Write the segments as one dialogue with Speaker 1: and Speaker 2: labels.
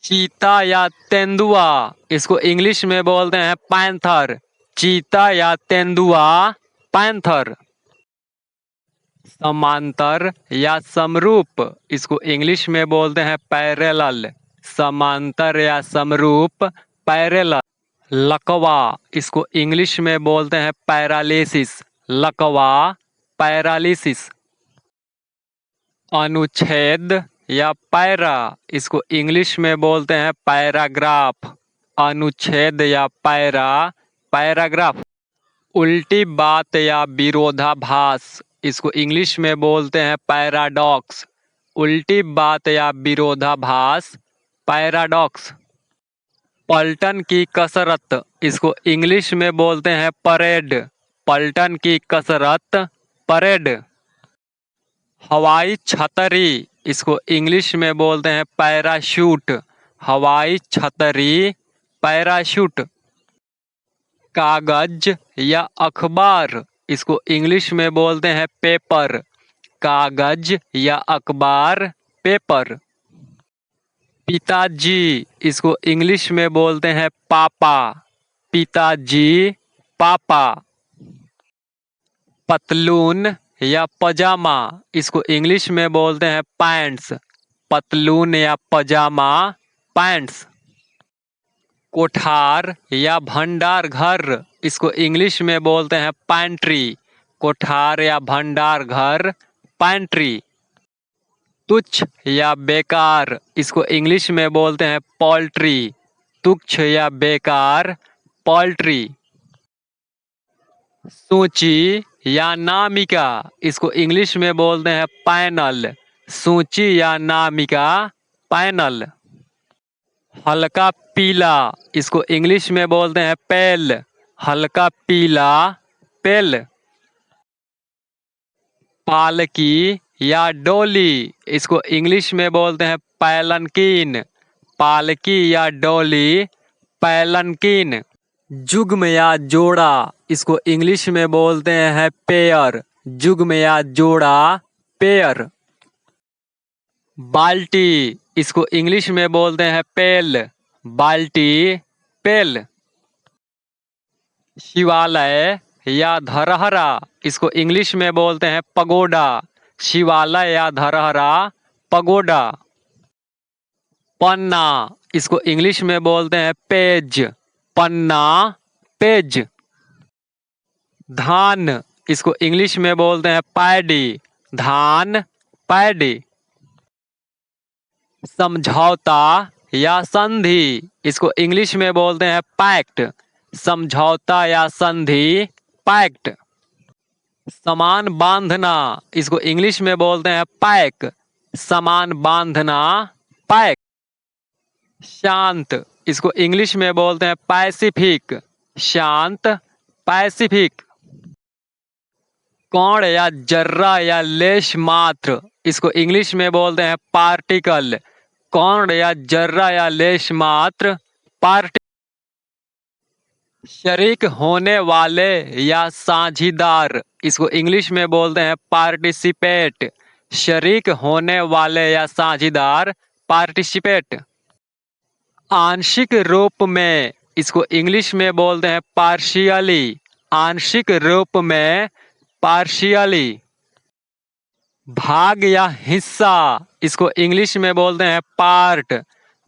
Speaker 1: चीता या तेंदुआ, इसको इंग्लिश में बोलते हैं पैंथर। चीता या तेंदुआ, पैंथर। समांतर या समरूप, इसको इंग्लिश में बोलते हैं पैरेलल। समांतर या समरूप, पैरेलल। लकवा, इसको इंग्लिश में बोलते हैं पैरालिसिस। लकवा, पैरालिसिस। अनुच्छेद या पैरा, इसको इंग्लिश में बोलते हैं पैराग्राफ। अनुच्छेद या पैरा, पैराग्राफ। उल्टी बात या विरोधाभास, इसको इंग्लिश में बोलते हैं पैराडॉक्स। उल्टी बात या विरोधाभास, पैराडॉक्स। पलटन की कसरत, इसको इंग्लिश में बोलते हैं परेड। पलटन की कसरत, परेड। हवाई छतरी, इसको इंग्लिश में बोलते हैं पैराशूट। हवाई छतरी, पैराशूट। कागज या अखबार, इसको इंग्लिश में बोलते हैं पेपर। कागज या अखबार, पेपर। पिताजी, इसको इंग्लिश में बोलते हैं पापा। पिताजी, पापा। पतलून या पजामा, इसको इंग्लिश में बोलते हैं पैंट्स। पतलून या पजामा, पैंट्स। कोठार या भंडार घर, इसको इंग्लिश में बोलते हैं पैंट्री। कोठार या भंडार घर, पैंट्री। तुच्छ या बेकार, इसको इंग्लिश में बोलते हैं पोल्ट्री। तुच्छ या बेकार, पोल्ट्री। सूची या नामिका, इसको इंग्लिश में बोलते हैं पैनल। सूची या नामिका, पैनल। हल्का पीला, इसको इंग्लिश में बोलते हैं पेल। हल्का पीला, पेल। पालकी या डोली, इसको इंग्लिश में बोलते हैं पैलनकीन। पालकी या डोली, पैलनकीन। जुग्म या जोड़ा, इसको इंग्लिश में बोलते हैं पेयर। जुग्म या जोड़ा, पेयर। बाल्टी, इसको इंग्लिश में बोलते हैं पेल। बाल्टी, पेल। शिवालय या धरहरा, इसको इंग्लिश में बोलते हैं पगोडा। शिवालय या धरहरा, पगोडा। पन्ना, इसको इंग्लिश में बोलते हैं पेज। पन्ना, पेज। धान, इसको इंग्लिश में बोलते हैं पैडी। धान, पैडी। समझौता या संधि, इसको इंग्लिश में बोलते हैं पैक्ट। समझौता या संधि, पैक्ट। समान बांधना, इसको इंग्लिश में बोलते हैं पैक। समान बांधना, पैक। शांत, इसको इंग्लिश में बोलते हैं पैसिफिक। शांत, पैसिफिक। कण या जर्रा या लेश मात्र, इसको इंग्लिश में बोलते हैं पार्टिकल। कण या जर्रा या लेश मात्र, पार्टिकल। शरीक होने वाले या साझीदार, इसको इंग्लिश में बोलते हैं पार्टिसिपेट। शरीक होने वाले या साझीदार, पार्टिसिपेट। आंशिक रूप में, इसको इंग्लिश में बोलते हैं पार्शियली। आंशिक रूप में, पार्शियली। भाग या हिस्सा, इसको इंग्लिश में बोलते हैं पार्ट।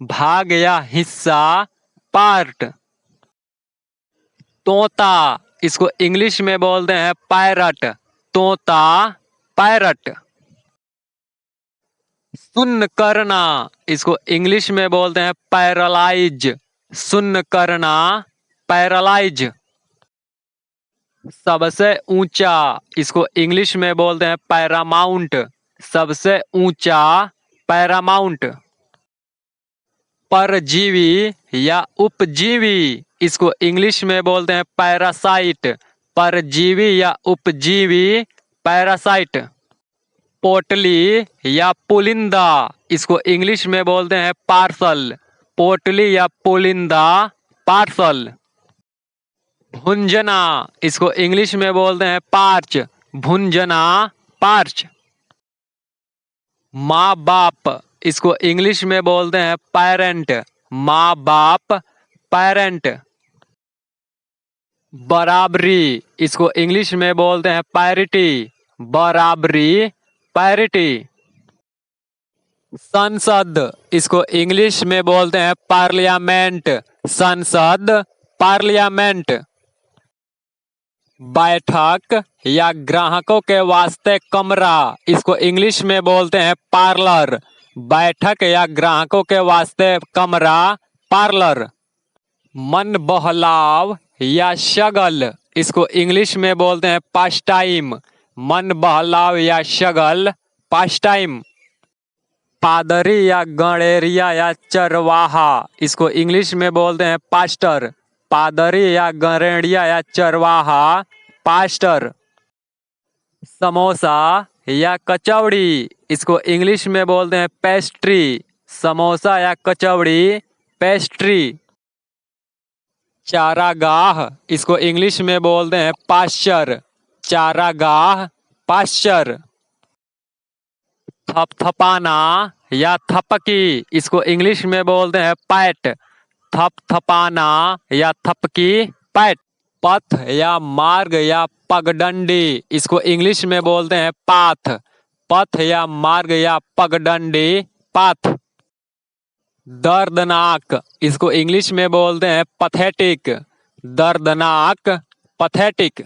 Speaker 1: भाग या हिस्सा, पार्ट। तोता, इसको इंग्लिश में बोलते हैं पैरट। तोता, पैरट। सुन्न करना, इसको इंग्लिश में बोलते हैं पैरालाइज। सुन्न करना, पैरालाइज। सबसे ऊंचा, इसको इंग्लिश में बोलते हैं पैरामाउंट। सबसे ऊंचा, पैरामाउंट। परजीवी या उपजीवी, इसको इंग्लिश में बोलते हैं पैरासाइट। परजीवी या उपजीवी, पैरासाइट। पोटली या पुलिंदा, इसको इंग्लिश में बोलते हैं पार्सल। पोटली या पुलिंदा, पार्सल। भुंजना, इसको इंग्लिश में बोलते हैं पार्च। भुंजना, पार्च। माँ बाप, इसको इंग्लिश में बोलते हैं पेरेंट, माँ बाप, पेरेंट। बराबरी, इसको इंग्लिश में बोलते हैं पैरिटी, बराबरी, पैरिटी। संसद, इसको इंग्लिश में बोलते हैं पार्लियामेंट, संसद, पार्लियामेंट। बैठक या ग्राहकों के वास्ते कमरा, इसको इंग्लिश में बोलते हैं पार्लर, बैठक या ग्राहकों के वास्ते कमरा, पार्लर। मन बहलाव या शगल, इसको इंग्लिश में बोलते हैं पास टाइम, मन बहलाव या शगल, पास टाइम। पादरी या गणेरिया या चरवाहा, इसको इंग्लिश में बोलते हैं पास्टर, पादरी या गणेरिया या चरवाहा, पास्टर। समोसा या कचौड़ी, इसको इंग्लिश में बोलते हैं पेस्ट्री, समोसा या कचौड़ी, पेस्ट्री। चारागाह, इसको इंग्लिश में बोलते हैं पास्चर, चारागाह, पास्चर। थपथपाना या थपकी, इसको इंग्लिश में बोलते हैं पैट, थपथपाना या थपकी, पैट। पथ या मार्ग या पगडंडी, इसको इंग्लिश में बोलते हैं पाथ, पथ या मार्ग या पगडंडी, पाथ। दर्दनाक, इसको इंग्लिश में बोलते हैं पथेटिक, दर्दनाक, पथेटिक।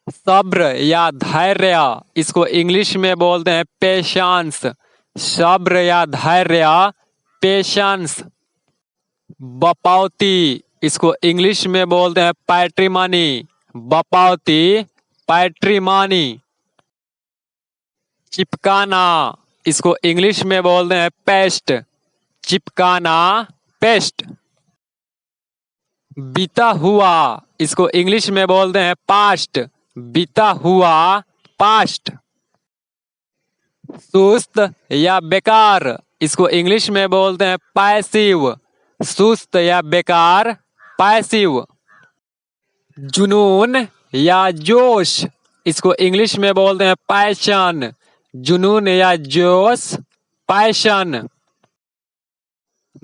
Speaker 1: सब्र या धैर्य, इसको इंग्लिश में बोलते हैं पेशेंस, सब्र या धैर्य, पेशेंस। बपौती, इसको इंग्लिश में बोलते हैं पैट्रिमनी, बपौती, पैट्रिमनी। चिपकाना, इसको इंग्लिश में बोलते हैं पेस्ट, चिपकाना, पेस्ट। बीता हुआ, इसको इंग्लिश में बोलते हैं पास्ट, बीता हुआ, पास्ट। सुस्त या बेकार, इसको इंग्लिश में बोलते हैं पैसिव, सुस्त या बेकार, पैसिव। जुनून या जोश, इसको इंग्लिश में बोलते हैं पैशन, जुनून या जोश, पैशन।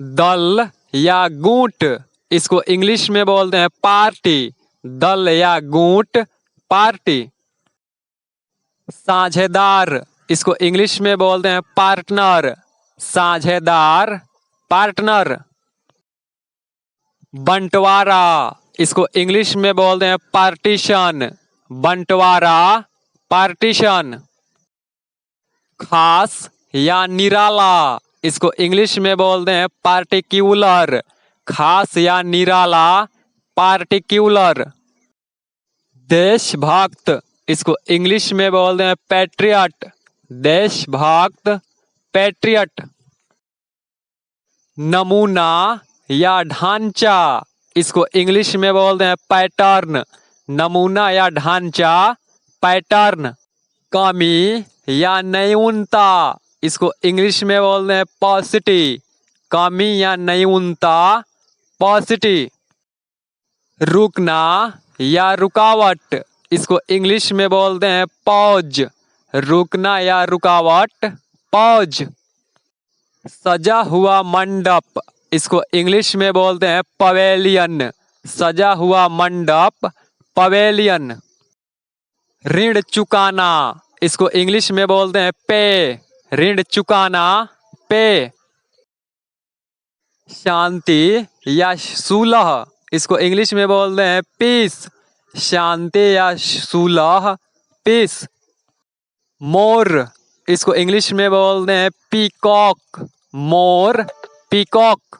Speaker 1: दल या गुट, इसको इंग्लिश में बोलते हैं पार्टी, दल या गुट, पार्टी। साझेदार, इसको इंग्लिश में बोलते हैं पार्टनर, साझेदार, पार्टनर। बंटवारा, इसको इंग्लिश में बोलते हैं पार्टीशन, बंटवारा, पार्टीशन। खास या निराला, इसको इंग्लिश में बोलते हैं पार्टिक्यूलर, खास या निराला, पार्टिक्यूलर। देशभक्त, इसको इंग्लिश में बोलते हैं पैट्रियट, देशभक्त, पैट्रियट। नमूना या ढांचा, इसको इंग्लिश में बोलते हैं पैटर्न, नमूना या ढांचा, पैटर्न। कमी या न्यूनता, इसको इंग्लिश में बोलते हैं पॉसिटी, कमी या न्यूनता, पॉसिटी। रुकना या रुकावट, इसको इंग्लिश में बोलते हैं पॉज, रुकना या रुकावट, पॉज। सजा हुआ मंडप, इसको इंग्लिश में बोलते हैं पवेलियन, सजा हुआ मंडप, पवेलियन। ऋण चुकाना, इसको इंग्लिश में बोलते हैं पे, ऋण चुकाना, पे। शांति या सुलह, इसको इंग्लिश में बोलते हैं पीस, शांति या सुलह, पीस। मोर, इसको इंग्लिश में बोलते हैं पीकॉक, मोर, पीकॉक।